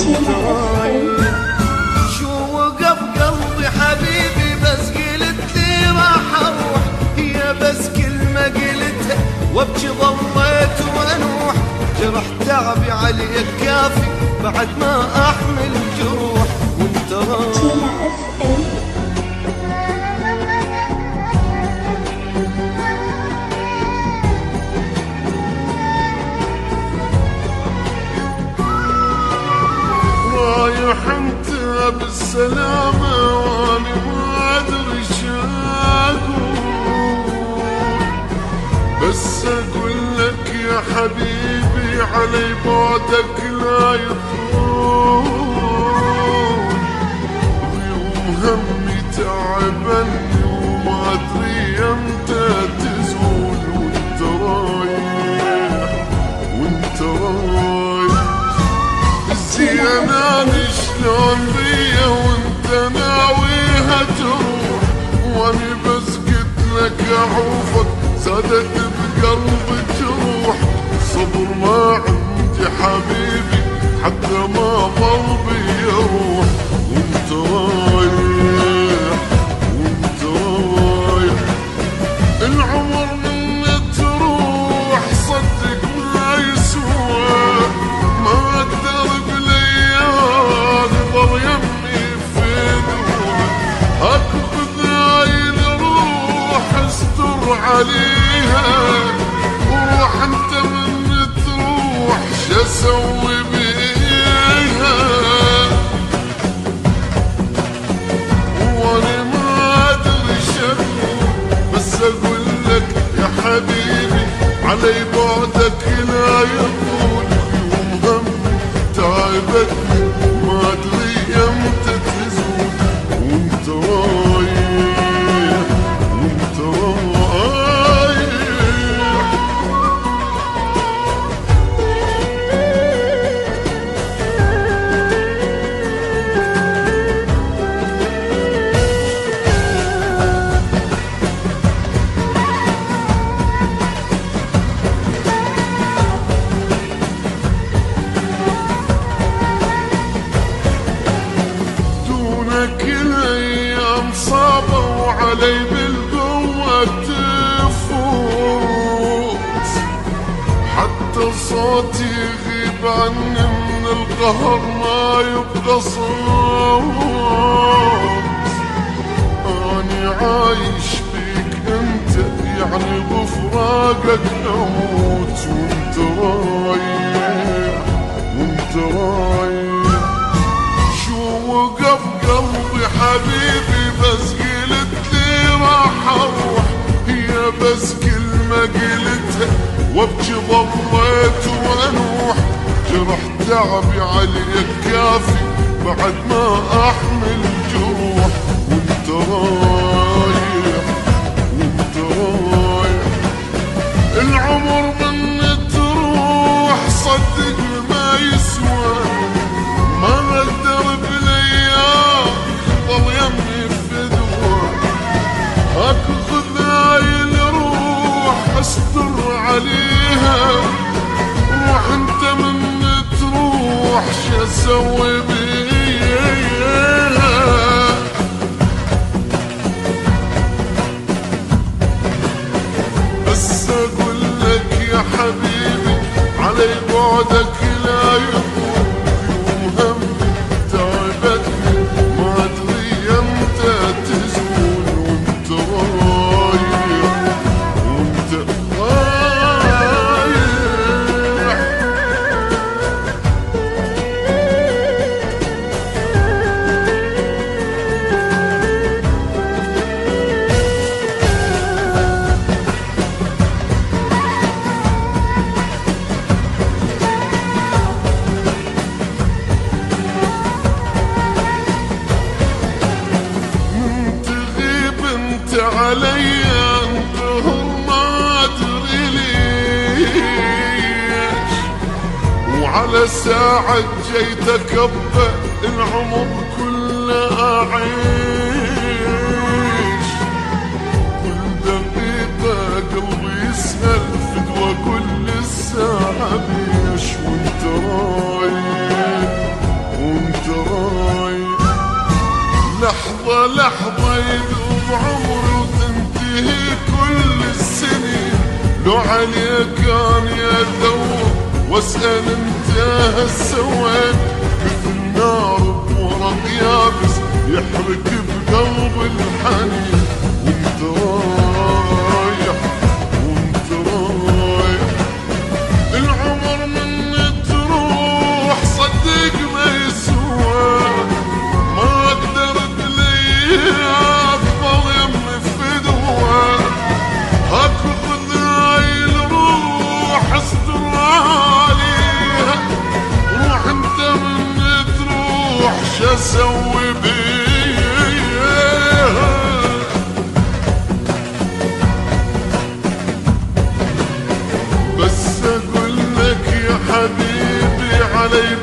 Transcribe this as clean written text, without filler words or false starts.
وانت رايح. شو وقف قلبي حبيبي بس قلت لي راح اروح، هي بس كلمة قلتها وابكي ضليت وانوح. جرح تعبي عليك كافي بعد ما احمل جروح وانت رايح. رايح انت بالسلامة واني ما ادري شاقول، بس اقول لك يا حبيبي علي بعدك لا يطول. ويوم همي تعبني وما ادري امتى تزول وانت رايح وانت رايح. زيناني شلون بيا وانت ناويها تروح، واني بس قلت لك اعوفك زادت بقلبي جروح. صبر ما عندي حبيبي حتى ما قلبي يروح وانت رايح وانت رايح. العمر من تروح صدق ما يسوى، ما اقدر بليالي ضل يمي في دموع. اخذ هاي الروح استر عليها، وروح انت من تروح شاسوي بيها. وانا ما ادري شنو بس اقول لك يا حبيبي علي بعدك لا يطول. يوم همي تعبتني ما ادري امتى تزول وانت رايح وانت رايح. دونك الايام صعبة وعلي بالقوة تفوت، حتى صوتي يغيب عني من القهر ما يبقى صوت. اني عايش بيك انت يعني بفراقك اموت وانت رايح وانت رايح. شو وقف قلبي حبيبي بس قلت لي راح اروح، هي بس كلمة قلتها وابكي ضليت وانوح. جرح تعبي عليك كافي بعد ما احمل جروح وانت رايح وانت رايح. العمر من تروح صدق ما يسوى، ما اقدر بالايام ضل يمي في دموع. اخذ هاي الروح استر عليها، روح انت من تروح شاسوي بيها. بس اقول لك يا حبيبي علي بعدك لا يطول. يوم همي تعبتني ما ادري امتى تزول وانت رايح وانت رايح. علي انتهم ما ادري ليش، وعلى ساعة جيت اكبر العمر كله اعيش. كل دقيقة قلبي يسهل فدوى كل الساعة بيش وانت رايح لحظة يذوب عمري وتنتهي كل السنين، لو عليك اني ادور واسأل انت هالسويت، مثل نار بورق يابس يحرق بقلب الحنين، وانت رايح وانت رايح العمر من تروح صدق ما يسوى، ما اقدر تليها افضل يمي فدوى، هاك خذ هاي الروح استر عليها، روح انت من تروح شاسوي بيها، بس اقول لك يا حبيبي علي